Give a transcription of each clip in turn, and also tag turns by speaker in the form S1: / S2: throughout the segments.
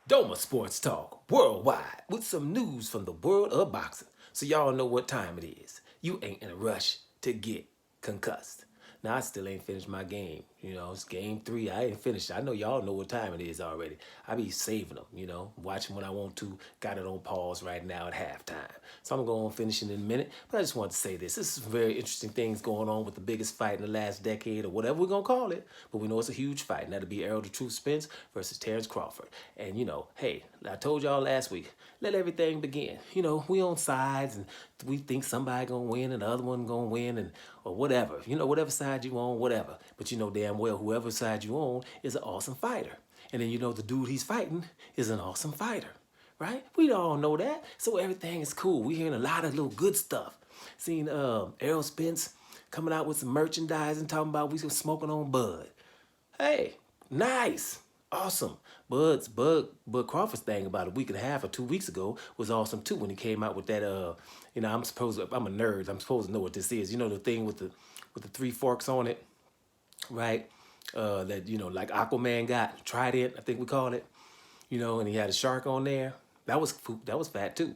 S1: Doma Sports Talk worldwide with some news from the world of boxing. So y'all know what time it is. You ain't in a rush to get concussed. Now I still ain't finished my game. It's game 3. I ain't finished. I know y'all know what time it is already. I be saving them, watching when I want to. Got it on pause right now at halftime. So I'm going to finish it in a minute. But I just want to say this. This is very interesting things going on with the biggest fight in the last decade or whatever we're going to call it. But we know it's a huge fight. And that'll be Errol the Truth Spence versus Terrence Crawford. And, hey, I told y'all last week, let everything begin. We on sides and we think somebody going to win and the other one going to win and or whatever. Whatever side you on, whatever. But you know damn well whoever side you on is an awesome fighter. And then the dude he's fighting is an awesome fighter. Right? We all know that. So everything is cool. We hearing a lot of little good stuff. Seen Errol Spence coming out with some merchandise and talking about we smoking on Bud. Hey, nice. Awesome. Bud Crawford's thing about a week and a half or 2 weeks ago was awesome too when he came out with that I'm a nerd. I'm supposed to know what this is. The thing with the 3 forks on it, right? That like Aquaman got Trident, I think we called it. And he had a shark on there. That was fat too.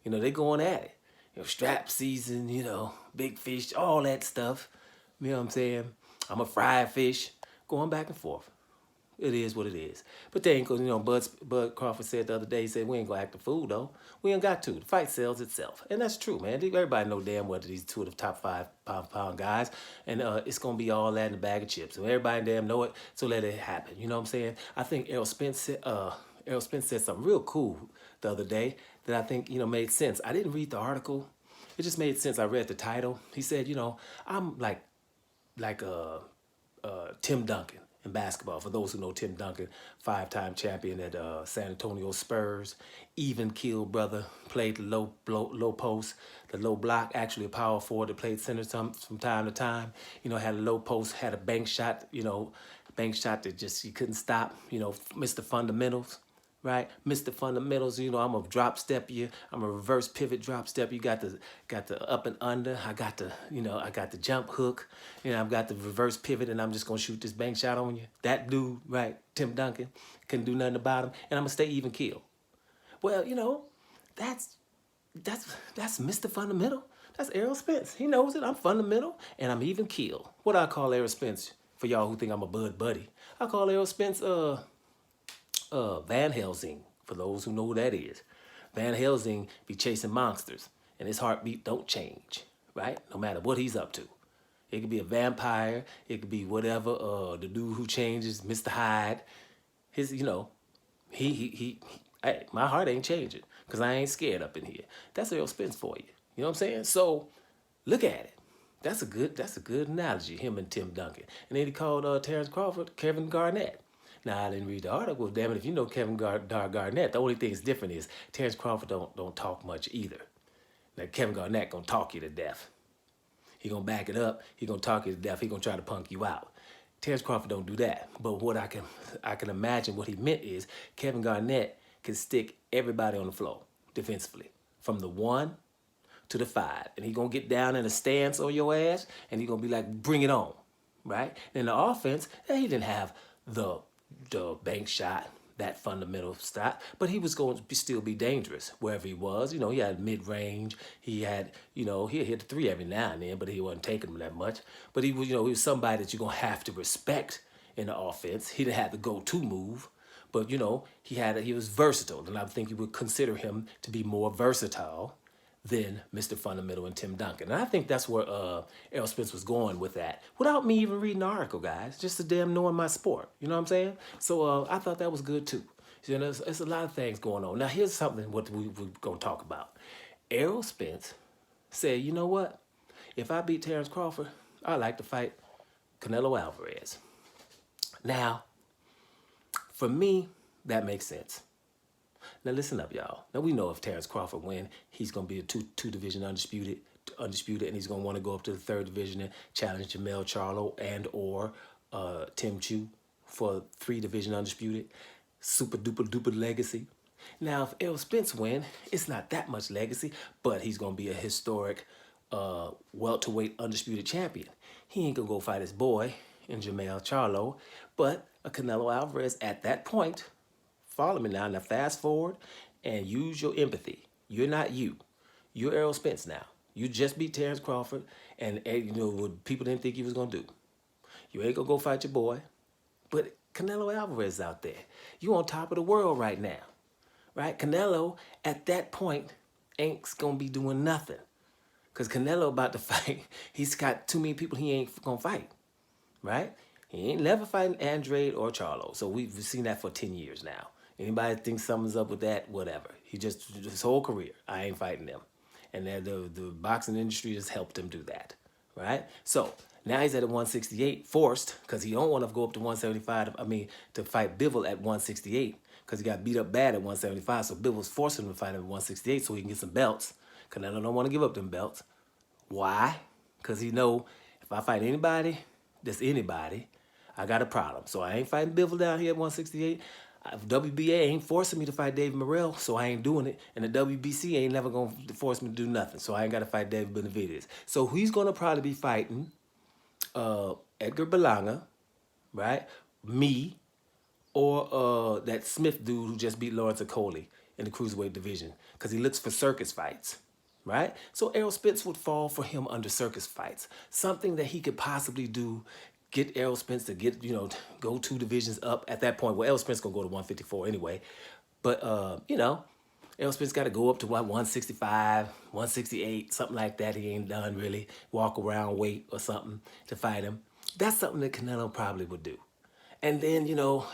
S1: They going at it. Strap season, big fish, all that stuff. You know what I'm saying? I'm a fried fish. Going back and forth. It is what it is. But they ain't gonna, Bud Crawford said the other day, he said, we ain't gonna act the fool though. We ain't got to. The fight sells itself. And that's true, man. Everybody know damn well that these 2 of the top 5 pound guys. And it's gonna be all that in a bag of chips. So everybody damn know it, so let it happen. You know what I'm saying? I think Errol Spence said something real cool the other day that I think, made sense. I didn't read the article. It just made sense. I read the title. He said, I'm like Tim Duncan in basketball. For those who know Tim Duncan, 5-time champion at San Antonio Spurs, even keel brother, played the low post, the low block, actually a power forward that played center from time to time. Had a low post, had a bank shot, that just you couldn't stop, Mr. Fundamentals. Right, Mr. Fundamentals. I'm a drop step you. I'm a reverse pivot drop step. You got the up and under. I got the jump hook. I've got the reverse pivot, and I'm just gonna shoot this bank shot on you. That dude, right, Tim Duncan, couldn't do nothing about him, and I'm gonna stay even keel. Well, that's Mr. Fundamental. That's Errol Spence. He knows it. I'm fundamental, and I'm even keel. What I call Errol Spence for y'all who think I'm a Bud buddy? I call Errol Spence Van Helsing, for those who know who that is. Van Helsing be chasing monsters, and his heartbeat don't change, right? No matter what he's up to. It could be a vampire, it could be whatever, the dude who changes, Mr. Hyde. Hey, my heart ain't changing, because I ain't scared up in here. That's Errol Spence for you. You know what I'm saying? So, look at it. That's a good analogy, him and Tim Duncan. And then he called Terrence Crawford Kevin Garnett. Now, I didn't read the article. Damn it, if you know Kevin Garnett, the only thing that's different is Terrence Crawford don't talk much either. Now, Kevin Garnett gonna talk you to death. He gonna back it up. He gonna talk you to death. He gonna try to punk you out. Terrence Crawford don't do that. But what I can imagine what he meant is Kevin Garnett can stick everybody on the floor defensively, from the 1 to the 5, and he gonna get down in a stance on your ass, and he gonna be like, bring it on, right? And the offense, he didn't have the bank shot, that fundamental shot, but he was going to still be dangerous wherever he was. He had mid-range. He had, he hit the 3 every now and then, but he wasn't taking them that much. But he was, he was somebody that you're going to have to respect in the offense. He didn't have the go-to move, but, he was versatile, and I think you would consider him to be more versatile than Mr. Fundamental and Tim Duncan. And I think that's where Errol Spence was going with that, without me even reading the article, guys, just to damn knowing my sport. You know what I'm saying? So I thought that was good too. There's a lot of things going on. Now, here's something what we're going to talk about. Errol Spence said, you know what? If I beat Terrence Crawford, I'd like to fight Canelo Alvarez. Now, for me, that makes sense. Now listen up, y'all. Now we know if Terrence Crawford win, he's gonna be a two division undisputed, and he's gonna want to go up to the 3rd division and challenge Jamel Charlo and or Tim Chu for 3 division undisputed. Super duper legacy. Now if Errol Spence win, it's not that much legacy, but he's gonna be a historic welterweight undisputed champion. He ain't gonna go fight his boy in Jamel Charlo, but a Canelo Alvarez at that point Follow me now. Now fast forward and use your empathy. You're not you. You're Errol Spence now. You just beat Terrence Crawford, and you know what people didn't think you was gonna do. You ain't gonna go fight your boy, but Canelo Alvarez is out there. You on top of the world right now, right? Canelo at that point ain't gonna be doing nothing, cause Canelo about to fight. He's got too many people he ain't gonna fight, right? He ain't never fighting Andrade or Charlo. So we've seen that for 10 years now. Anybody thinks something's up with that, whatever. He just, his whole career, I ain't fighting them. And the boxing industry has helped him do that, right? So now he's at a 168, forced, because he don't want to go up to 175, to fight Bivol at 168, because he got beat up bad at 175. So Bivol's forcing him to fight him at 168 so he can get some belts. Canelo don't want to give up them belts. Why? Because he know if I fight anybody, that's anybody, I got a problem. So I ain't fighting Bivol down here at 168. WBA ain't forcing me to fight David Morrell, so I ain't doing it. And the WBC ain't never going to force me to do nothing, so I ain't got to fight David Benavidez. So he's going to probably be fighting Edgar Berlanga, right? Me, or that Smith dude who just beat Lawrence Okoli in the cruiserweight division, because he looks for circus fights, right? So Errol Spence would fall for him under circus fights. Something that he could possibly do, get Errol Spence to get, go 2 divisions up at that point. Well, Errol Spence going to go to 154 anyway. But, Errol Spence got to go up to 165, 168, something like that. He ain't done really. Walk around weight or something to fight him. That's something that Canelo probably would do. And then,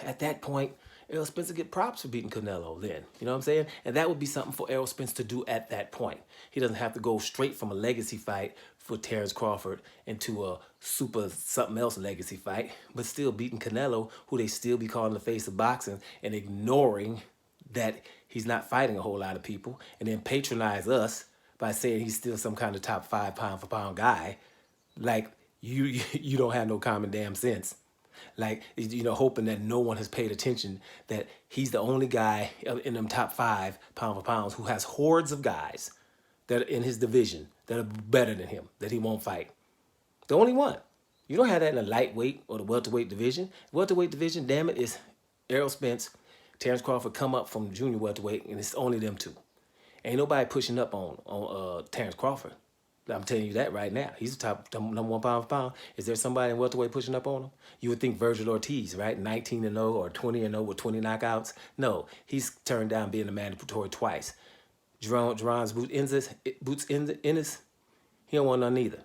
S1: at that point, Errol Spence would get props for beating Canelo then. You know what I'm saying? And that would be something for Errol Spence to do at that point. He doesn't have to go straight from a legacy fight for Terrence Crawford into a super something else legacy fight, but still beating Canelo, who they still be calling the face of boxing, and ignoring that he's not fighting a whole lot of people, and then patronize us by saying he's still some kind of top 5 pound for pound guy. Like, you don't have no common damn sense. Like, hoping that no one has paid attention that he's the only guy in them top 5 pound for pounds who has hordes of guys that are in his division that are better than him, that he won't fight. The only one. You don't have that in the lightweight or the welterweight division. Welterweight division, damn it, is Errol Spence, Terrence Crawford come up from junior welterweight, and it's only them 2. Ain't nobody pushing up on Terrence Crawford. I'm telling you that right now. He's the top number 1 pound for pound. Is there somebody in welterweight pushing up on him? You would think Virgil Ortiz, right? 19-0 or 20-0 with 20 knockouts. No, he's turned down being a mandatory twice. Jeron's Boots Ennis, he don't want none either.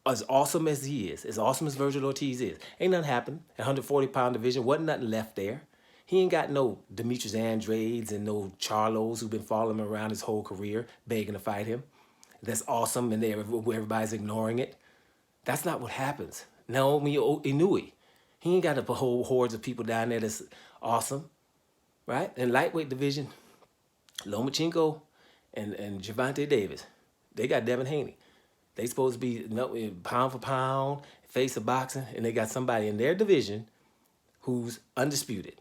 S1: As awesome as he is, as awesome as Virgil Ortiz is, ain't nothing happened. 140 pound division, wasn't nothing left there. He ain't got no Demetrius Andrades and no Charlos who've been following him around his whole career, begging to fight him. That's awesome, and everybody's ignoring it. That's not what happens. Naomi Inoue, he ain't got a whole hordes of people down there that's awesome, right? In lightweight division, Lomachenko and Gervonta Davis, they got Devin Haney. They supposed to be pound for pound, face of boxing, and they got somebody in their division who's undisputed.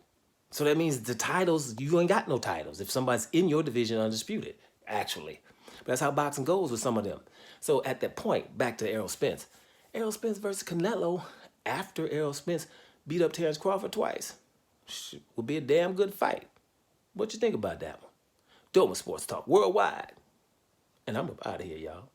S1: So that means the titles, you ain't got no titles if somebody's in your division undisputed, actually. But that's how boxing goes with some of them. So at that point, back to Errol Spence. Errol Spence versus Canelo, after Errol Spence beat up Terrence Crawford twice, would be a damn good fight. What you think about that one? Doma Sports Talk Worldwide. And I'm up out of here, y'all.